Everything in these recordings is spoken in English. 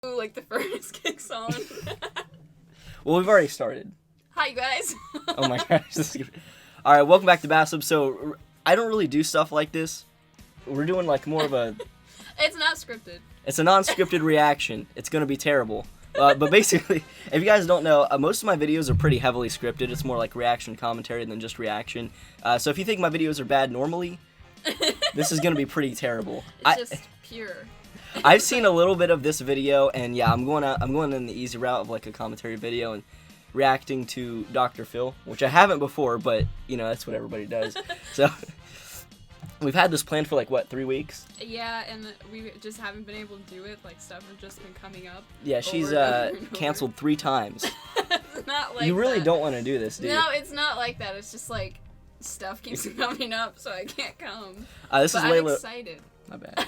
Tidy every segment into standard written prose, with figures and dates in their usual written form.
Like the furnace kicks on. Well, we've already started. Hi, you guys. Oh my gosh. All right, welcome back to Bassub. So, I don't really do stuff like this. We're doing like more of a... It's not scripted. It's a non-scripted reaction. It's going to be terrible. But basically, if you guys don't know, most of my videos are pretty heavily scripted. It's more like reaction commentary than just reaction. So if you think my videos are bad normally, this is going to be pretty terrible. It's just pure. I've seen a little bit of this video, and yeah, I'm going in the easy route of like a commentary video and reacting to Dr. Phil, which I haven't before, but you know that's what everybody does. So we've had this planned for like what, 3 weeks? Yeah, and we just haven't been able to do it. Like stuff has just been coming up. Yeah, she's canceled 3 times. It's not like you really that. don't want to do this, do you? No, it's not like that. It's just like stuff keeps coming up, so I can't come. This is Layla. I'm excited. My bad.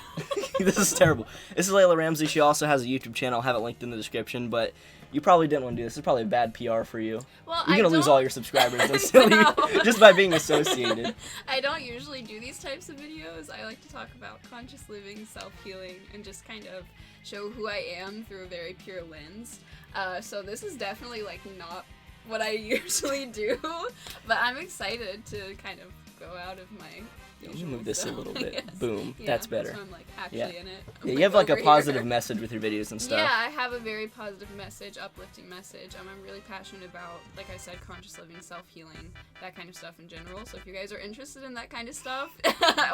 This is terrible. This is Layla Ramsey. She also has a YouTube channel. I'll have it linked in the description, but you probably didn't want to do this. It's probably a bad PR for you. Well, You're going to lose all your subscribers just by being associated. I don't usually do these types of videos. I like to talk about conscious living, self-healing, and just kind of show who I am through a very pure lens. So this is definitely like not what I usually do, but I'm excited to kind of go out of my... Let me move this a little bit. Yes. Boom. Yeah, that's better. So I'm like actually in it. Yeah, you have like a positive message with your videos and stuff. Yeah, I have a very positive message, uplifting message. I'm really passionate about, like I said, conscious living, self-healing, that kind of stuff in general. So if you guys are interested in that kind of stuff,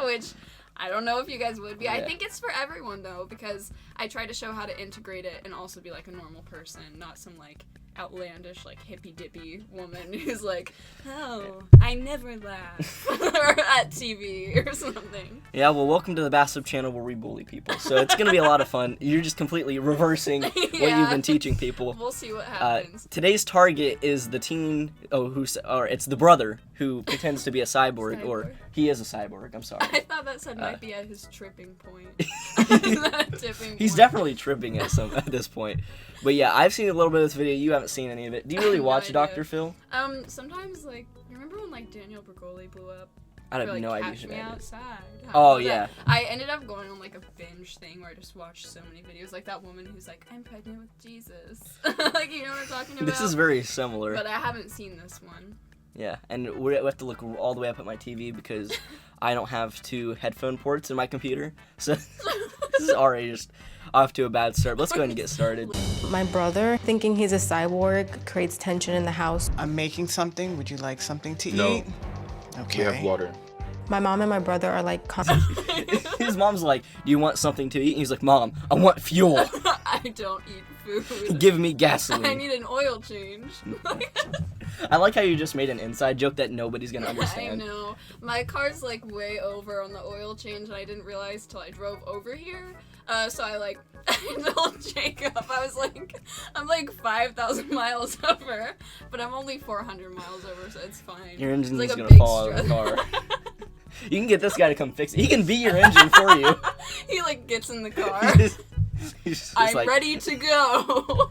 which I don't know if you guys would be. Yeah. I think it's for everyone though, because I try to show how to integrate it and also be like a normal person, not some like outlandish, like hippy-dippy woman who's like, oh, I never laugh at TV or something. Yeah, well, welcome to the Bassub channel where we bully people. So it's going to be a lot of fun. You're just completely reversing what you've been teaching people. We'll see what happens. Today's target is the teen, or it's the brother who pretends to be a cyborg, or he is a cyborg, I'm sorry. I thought that said might be at his tripping point. He's definitely tripping at this point. But yeah, I've seen a little bit of this video. You haven't seen any of it. Do you really watch Dr. Phil? Sometimes, like, remember when, like, Daniel Bergoli blew up? I have no idea who that is. Oh, yeah. I ended up going on, like, a binge thing where I just watched so many videos. Like that woman who's like, I'm pregnant with Jesus. Like, you know what I'm talking about? This is very similar. But I haven't seen this one. Yeah, and we have to look all the way up at my TV because I don't have 2 headphone ports in my computer. So this is already just off to a bad start. Let's go ahead and get started. My brother, thinking he's a cyborg, creates tension in the house. I'm making something. Would you like something to No. eat? Okay. We have water. My mom and my brother are like His mom's like, do you want something to eat? And he's like, Mom, I want fuel. I don't eat food. Give me gasoline. I need an oil change. I like how you just made an inside joke that nobody's gonna understand. I know. My car's like way over on the oil change and I didn't realize till I drove over here. So I told Jacob, I was like, I'm like 5,000 miles over, but I'm only 400 miles over, so it's fine. Your engine's like gonna fall out of the car. You can get this guy to come fix it. He can be your engine for you. He like gets in the car. He's I'm like, ready to go.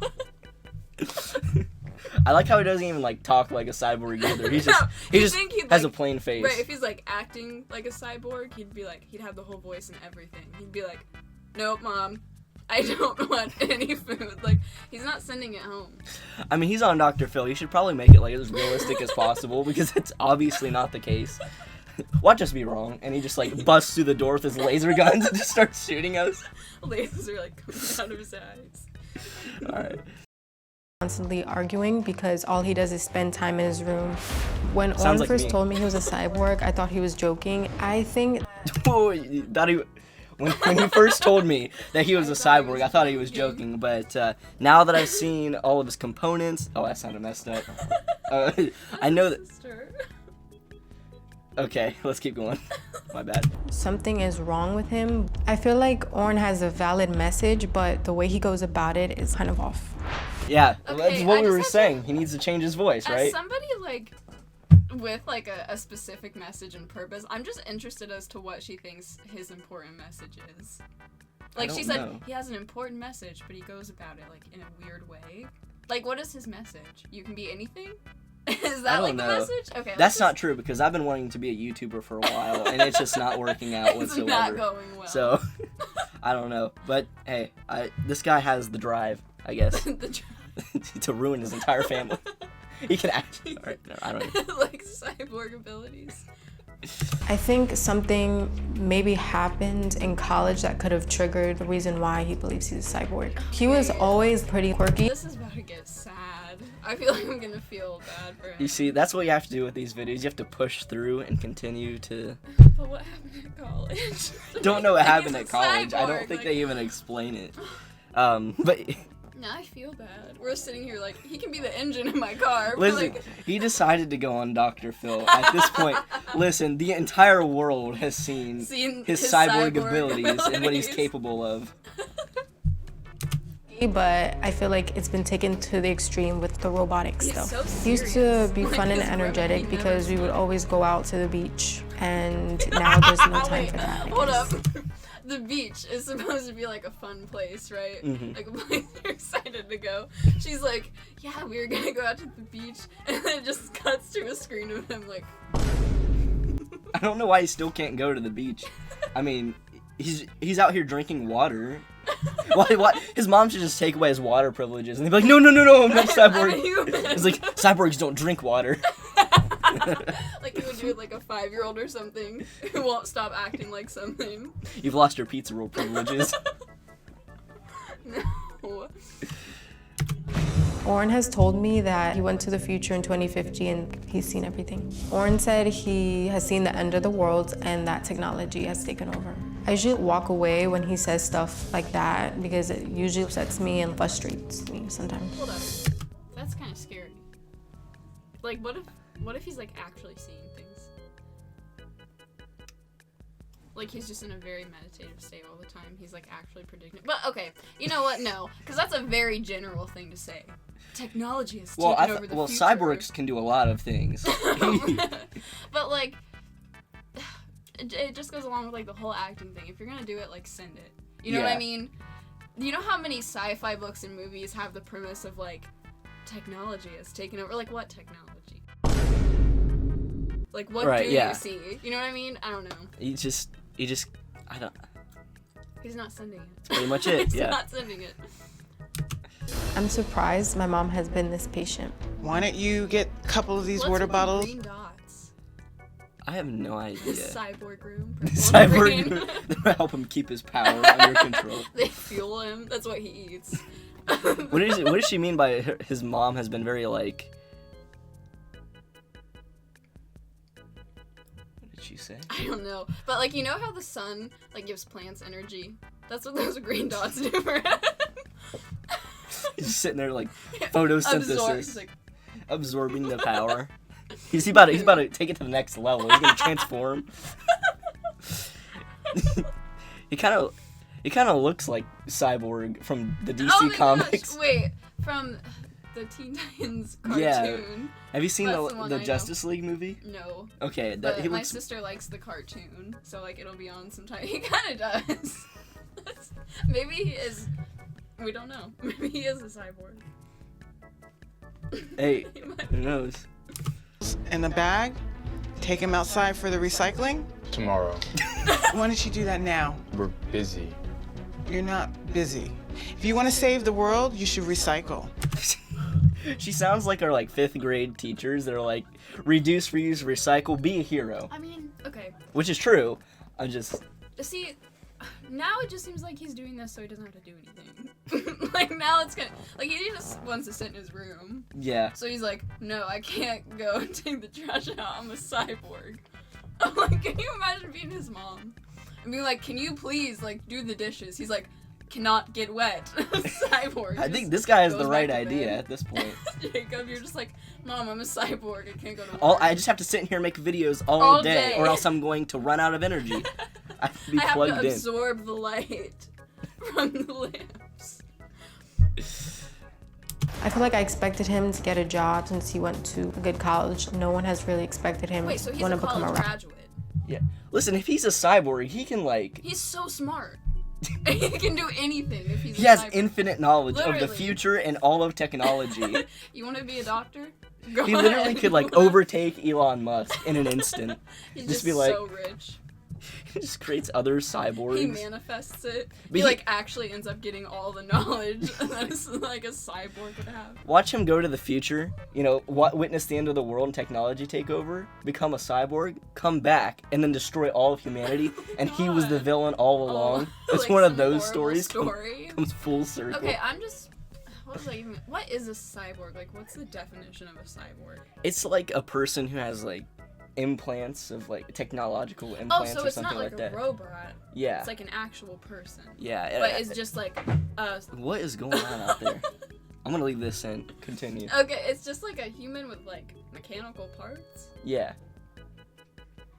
I like how he doesn't even like talk like a cyborg either. He just has a plain face. Right, if he's like acting like a cyborg, he'd have the whole voice and everything. He'd be like, nope, Mom, I don't want any food. Like, he's not sending it home. I mean, he's on Dr. Phil. You should probably make it like as realistic as possible because it's obviously not the case. Watch us be wrong, and he just like busts through the door with his laser guns and just starts shooting us. Lasers are like coming out of his eyes. Alright. constantly arguing because all he does is spend time in his room. When Owen Sounds like first me. told me he was a cyborg, I thought he was joking. I think When he first told me that he was a cyborg, I thought he was joking, but now that I've seen all of his components... Oh, that sounded messed up. I know that... Okay, let's keep going. My bad. something is wrong with him. I feel like Oren has a valid message, but the way he goes about it is kind of off. Yeah, Okay, that's what I we just were have to- saying. He needs to change his voice, As right? somebody like with like a specific message and purpose, I'm just interested as to what she thinks his important message is. Like she don't said, know. he has an important message, but he goes about it like in a weird way. Like, what is his message? You can be anything? Is that like the message? Okay. That's not true because I've been wanting to be a YouTuber for a while and it's just not working out It's whatsoever. not going well. So I don't know, but hey, this guy has the drive, I guess, to ruin his entire family. He can act. All right, no, I don't know. Like cyborg abilities. I think something maybe happened in college that could have triggered the reason why he believes he's a cyborg. He was always pretty quirky. This is about to get sad. I feel like I'm gonna feel bad for him. You see, that's what you have to do with these videos. You have to push through and continue to... But what happened at college? Don't know what happened He's at a college. I don't cyborg, think like- they even explain it. But... Now I feel bad. We're sitting here like, he can be the engine in my car. But Listen, like... he decided to go on Dr. Phil. At this point, listen, the entire world has seen his cyborg abilities and what he's capable of. But I feel like it's been taken to the extreme with the robotic He's stuff. so He used to serious. be Like, fun and his women, energetic he because we never would stops. always go out to the beach, and now there's no time Wait, for that. I hold guess. up. The beach is supposed to be like a fun place, right? Mhm. Like a place you're excited to go. She's like, yeah, we were gonna go out to the beach, and then it just cuts to a screen of him like, I don't know why he still can't go to the beach. I mean, he's out here drinking water. Why? His mom should just take away his water privileges, and they'd be like, no, I'm not a I'm a cyborg. human. It's like, cyborgs don't drink water. Like you would do it like a 5-year-old or something who won't stop acting like something. You've lost your pizza roll privileges. No. Orrin has told me that he went to the future in 2050 and he's seen everything. Orrin said he has seen the end of the world and that technology has taken over. I usually walk away when he says stuff like that because it usually upsets me and frustrates me sometimes. Hold up. That's kind of scary. Like, what if he's like actually seeing things? Like he's just in a very meditative state all the time. He's like actually predicting. But okay, you know what? No, because that's a very general thing to say. Technology has taken over the future. cyborgs can do a lot of things. But like, it just goes along with like the whole acting thing. If you're gonna do it, like send it. You know what Yeah. I mean? You know how many sci-fi books and movies have the premise of like technology has taken over? Like what technology? Like what Right, do yeah. you see? You know what I mean? I don't know. he just, I don't. He's not sending it. That's pretty much it, He's yeah. not sending it. I'm surprised my mom has been this patient. Why don't you get a couple of these What's water with the bottles? green dots? I have no idea. Cyborg room. Cyborg, they'll help him keep his power under control. They fuel him. That's what he eats. What does she mean by his mom has been very like? What did she say? I don't know. But like you know how the sun like gives plants energy? That's what those green dots do for him. He's just sitting there like photosynthesis, He's like, absorbing the power. He's about to take it to the next level. He's gonna transform. He kind of looks like Cyborg from the DC oh my comics. Gosh, wait, from the Teen Titans cartoon. Yeah. Have you seen That's the one I the know. Justice League movie? No. Okay, But he my looks. sister likes the cartoon, so like it'll be on sometime. He kind of does. Maybe he is. We don't know. Maybe he is a cyborg. Hey, He might who knows? In a bag? Take them outside for the recycling? Tomorrow. Why don't you do that now? We're busy. You're not busy. If you want to save the world, you should recycle. She sounds like our like 5th grade teachers that are like, reduce, reuse, recycle, be a hero, I mean, okay. which is true. I'm just. See, now it just seems like he's doing this so he doesn't have to do anything. Like now it's gonna like he just wants to sit in his room. Yeah. So he's like, no, I can't go and take the trash out. I'm a cyborg. I'm like, can you imagine being his mom and being like, can you please like do the dishes? He's like, cannot get wet. Cyborg. I just think this guy has goes the back right to idea bed. at this point. Jacob, you're just like, Mom, I'm a cyborg. I can't go to work. I just have to sit in here and make videos all All day, day. or else I'm going to run out of energy. I have to be I have plugged to in. absorb the light from the lamps. I feel like I expected him to get a job since he went to a good college. No one has really expected him Wait, so to he's want a to become a college rapper. graduate. Yeah. Listen, if he's a cyborg, he can like. He's so smart. He can do anything if he's He a has cyborg. infinite knowledge of the Literally. future and all of technology. You want to be a doctor? Go He literally ahead. could like overtake Elon Musk in an instant. He's just just be like- so rich. He just creates other cyborgs. He manifests it. But He like actually ends up getting all the knowledge that is like a cyborg would have. Watch him go to the future, you know, witness the end of the world and technology take over, become a cyborg, come back, and then destroy all of humanity, and he was the villain all along. It's like one of some those horrible stories story. comes full circle. Okay, I'm just. What is a cyborg? Like, what's the definition of a cyborg? It's like a person who has like implants of like technological implants so or it's something not like that. a robot. Yeah. It's like an actual person. Yeah. But it's just like. What is going on out there? I'm gonna leave this in. Continue. Okay, it's just like a human with like mechanical parts. Yeah.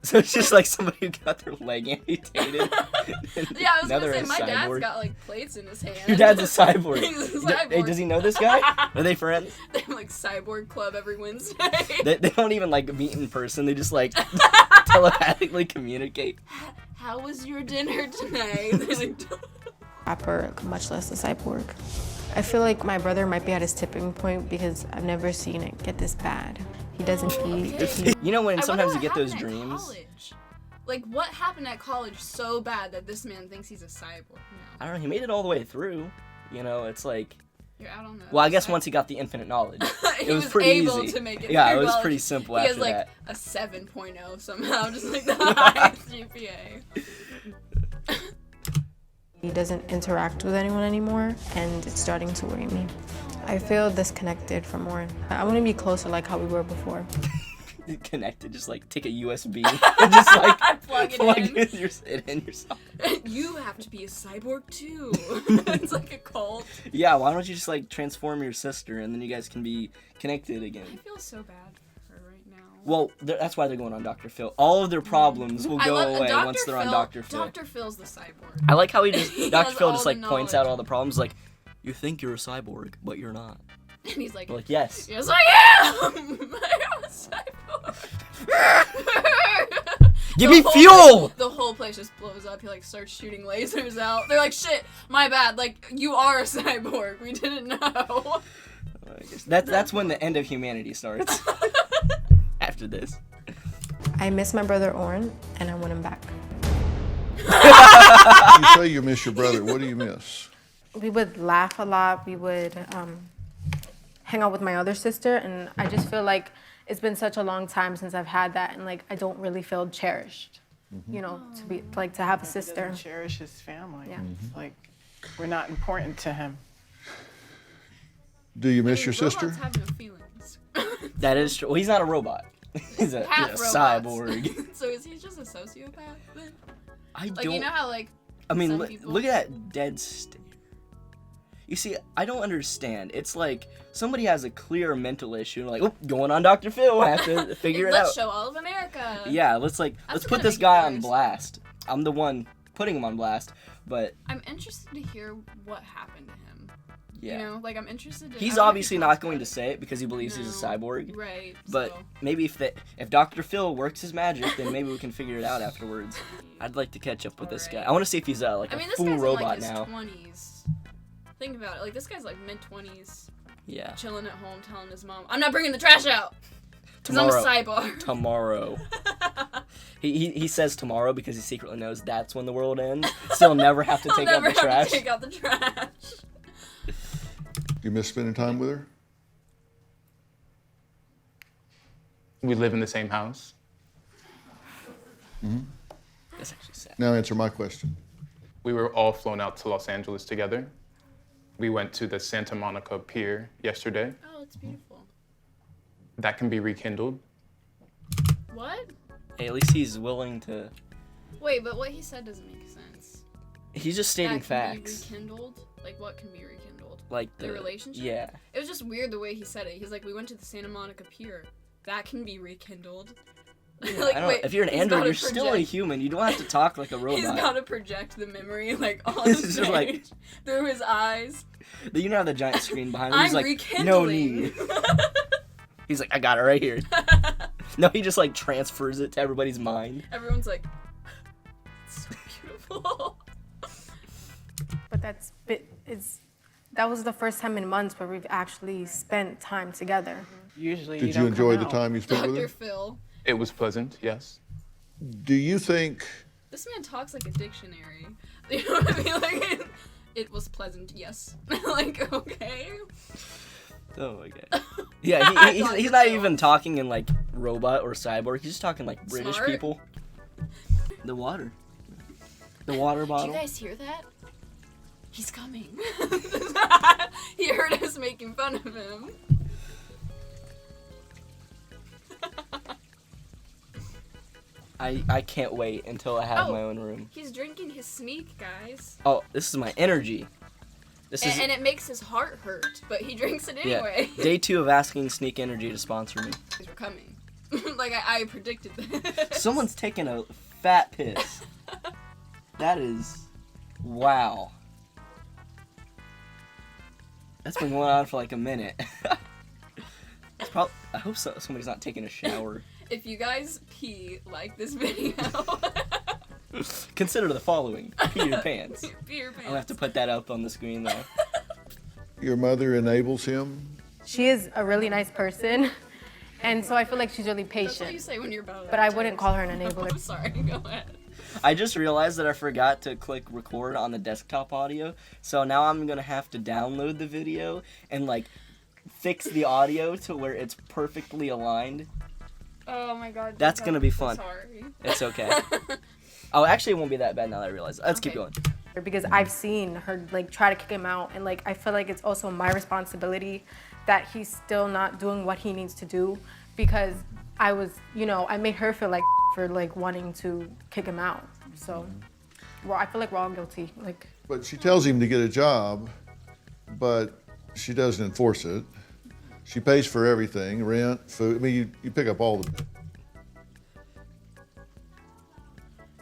So it's just like somebody who got their leg amputated. Yeah, I was Now gonna they're say a my dad's cyborg. got like plates in his hand. Your dad's a cyborg. He's a cyborg. Hey, does he know this guy? Are they friends? They have like cyborg club every Wednesday. They don't even like meet in person. They just like telepathically communicate. How was your dinner tonight? They're like, Rapper, much less a cyborg. I feel like my brother might be at his tipping point because I've never seen it get this bad. He doesn't eat. okay. You know when I sometimes wonder you get what those happened at dreams. college. Like, what happened at college so bad that this man thinks he's a cyborg now? I don't know. He made it all the way through. You know, it's like. You're out on the Well, I guess side. once he got the infinite knowledge, he it was pretty able easy. to make it. Yeah, very it was well. pretty simple He after has like that. a 7.0 somehow, just like the highest GPA. He doesn't interact with anyone anymore, and it's starting to worry me. I feel disconnected from Warren. I want to be closer like how we were before. Connected, just like take a USB and just like Plug it in. it in yourself. You have to be a cyborg too. It's like a cult. Yeah, why don't you just like transform your sister and then you guys can be connected I again? feel so bad for her right now. Well, that's why they're going on Dr. Phil. All of their problems will go away Dr. once they're on Phil- Dr. Phil. Dr. Phil's the cyborg. I like how he just He Dr. has Phil all just the like points out knowledge. all the problems. Like, you think you're a cyborg, but you're not. And he's like, They're like, yes. yes, I am! I am a cyborg! Give The me whole fuel! place- the whole place just blows up. He like starts shooting lasers out. They're like, shit, my bad. Like, you are a cyborg. We didn't know. I guess that's when the end of humanity starts. After this. I miss my brother Oren, and I want him back. You say you miss your brother. What do you miss? We would laugh a lot. We would hang out with my other sister, and I just feel like it's been such a long time since I've had that, and like I don't really feel cherished. You know, to be like to have a sister. Doesn't cherish his family. Yeah. It's like we're not important to him. Do you miss your Robots sister? have no feelings. That is true. Well, he's not a robot. He's a Half robots. cyborg. So is he just a sociopath then? I Like, don't. you know how like I mean, some people- look at that dead stare. You see, I don't understand. It's like somebody has a clear mental issue, like, oh, going on Dr. Phil, have to figure it Let's out. show all of America. Yeah, let's That's put gonna this make guy it on worse. blast. I'm the one putting him on blast, but I'm interested to hear what happened to him. yeah. You know, like I'm interested. He's how obviously he not talks going about to say it because he believes he's a No. cyborg. Right. But so. maybe if Dr. Phil works his magic, then maybe we can figure it out afterwards. I'd like to catch up with this guy. Alright. I want to see if he's like I a mean, this full guy's robot in like his now. 20s. Think about it. Like this guy's like mid-20s, Yeah. chilling at home, telling his mom, "I'm not bringing the trash out because I'm a cyborg." Tomorrow. He says tomorrow because he secretly knows that's when the world ends. So he'll never have to I'll take out never the have trash. to take out the trash. You miss spending time with her? We live in the same house. That's actually sad. Now answer my question. We were all flown out to Los Angeles together. We went to the Santa Monica Pier yesterday. Oh, it's beautiful. That can be rekindled. What? Hey, at least he's willing to. Wait, but what he said doesn't make sense. He's just stating That can facts. be rekindled? Like what can be rekindled? Like The relationship? Yeah. It was just weird the way he said it. He's like, we went to the Santa Monica Pier. That can be rekindled. I don't, if you're an he's android, gotta you're still a project- human. You don't have to talk like a robot. He's gotta project the memory like on It's the just page like- through his eyes. You know how the giant screen behind him? I'm He's like, rekindling. no need. He's like, I got it right here. No, he just like transfers it to everybody's mind. Everyone's like, it's so beautiful. But that was the first time in months where we've actually spent time together. Usually Did you don't enjoy come the out. time you spent with Dr. her? Phil. It was pleasant, yes. Do you think This man talks like a dictionary. You know what I mean? Like, it was pleasant, yes. Like, okay. Oh my god. Yeah, he's not even talking in like robot or cyborg. He's just talking like British Smart. people. The water. The water bottle. Did you guys hear that? He's coming. He heard us making fun of him. I can't wait until I have my own room. He's drinking his sneak, guys. Oh, this is my energy. This is And it makes his heart hurt, but he drinks it anyway. yeah. Day 2 of asking Sneak Energy to sponsor me. These were coming. Like, I predicted this. Someone's taking a fat piss. That is... Wow. That's been going on for like a minute. I hope somebody's not taking a shower. If you guys pee like this video... Consider the following. Pee your pants. Pee your pants. I'll have to put that up on the screen though. Your mother enables him? She is a really nice person, and so I feel like she's really That's what you patient. say when you're about But I wouldn't call her an enabler. I'm sorry, go ahead. I just realized that I forgot to click record on the desktop audio, so now I'm gonna have to download the video and like fix the audio to where it's perfectly aligned. Oh my god. That's gonna be fun. Sorry. It's okay. Oh, actually, it won't be that bad now that I realize. Let's keep going. Because I've seen her like try to kick him out, and like I feel like it's also my responsibility that he's still not doing what he needs to do, because I was, I made her feel like for like wanting to kick him out. So, well, I feel like we're all guilty. Like. But she tells him to get a job, but she doesn't enforce it. She pays for everything, rent, food. I mean, you pick up all the...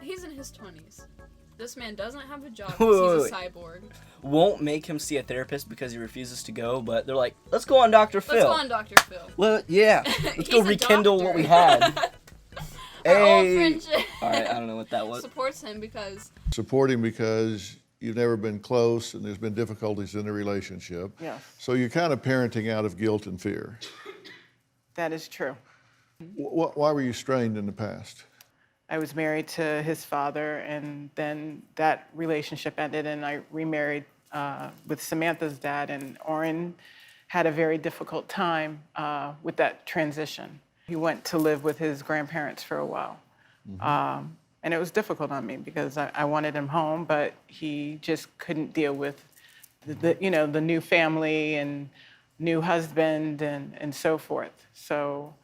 He's in his 20s. This man doesn't have a job because he's a cyborg. Won't make him see a therapist because he refuses to go, but they're like, let's go on Dr. Phil. Let's go on Dr. Phil. Well, yeah. Let's go He's a rekindle doctor. what we had. Our old Hey. friendship. Alright, I don't know what that was. Supports him because Support him because you've never been close and there's been difficulties in the relationship. Yeah. So you're kind of parenting out of guilt and fear. That is true. Why were you strained in the past? I was married to his father, and then that relationship ended, and I remarried with Samantha's dad, and Oren had a very difficult time with that transition. He went to live with his grandparents for a while. And it was difficult on me because I wanted him home, but he just couldn't deal with the new family and new husband and so forth. So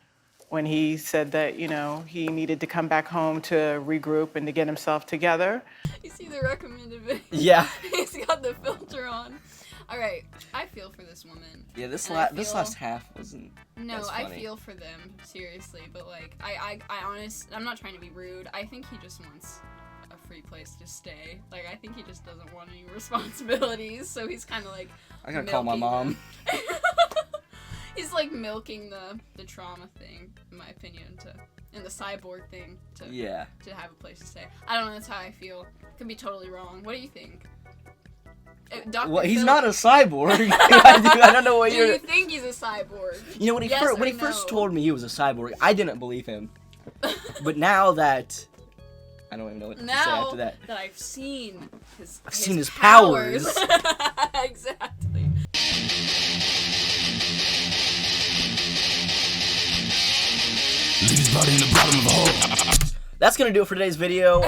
when he said that, he needed to come back home to regroup and to get himself together. you see the recommended video. Yeah. He's got the filter on. All right, I feel for this woman. Yeah, this And I this feel- last half wasn't. No, as I funny. feel for them, seriously, but like, I'm not trying to be rude. I think he just wants a free place to stay. Like, I think he just doesn't want any responsibilities, so he's kind of like I gotta call my mom. He's like milking the trauma thing, in my opinion, and the cyborg thing to have a place to stay. I don't know, that's how I feel. Could be totally wrong. What do you think? Dr. Well, he's Phil, not a cyborg. I don't know what do you're. you think he's a cyborg? You know when he Yes first or first no? told me he was a cyborg, I didn't believe him. But now that I don't even know what to say Now after that. I've seen his seen his powers. Exactly. That's gonna do it for today's video.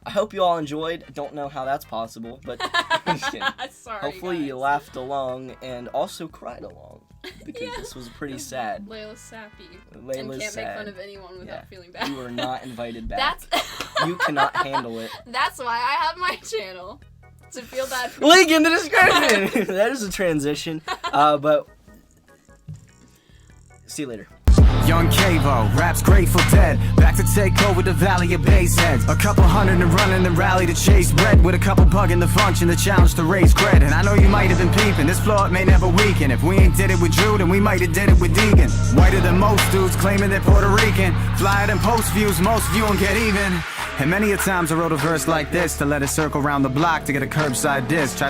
I hope you all enjoyed. Don't know how that's possible, but I'm just kidding. Sorry, Hopefully you guys. laughed along and also cried along because this was pretty sad. Layla's sappy. and Layla's can't sad. make fun of anyone without Yeah. feeling bad. You are not invited back. That's You cannot handle it. That's why I have my channel. To feel bad for Link in the description. That is a transition. But see you later. Young Cavo, raps Grateful Dead. Back to take over the Valley of Bass Heads. A couple hundred and running and rally to chase bread. With a couple bugging the function, the challenge to raise cred. And I know you might have been peeping, this floor may never weaken. If we ain't did it with Drew, then we might have did it with Deegan. Whiter than most dudes claiming they're Puerto Rican. Flyer than post views, most view and get even. And many a times I wrote a verse like this to let it circle around the block to get a curbside diss.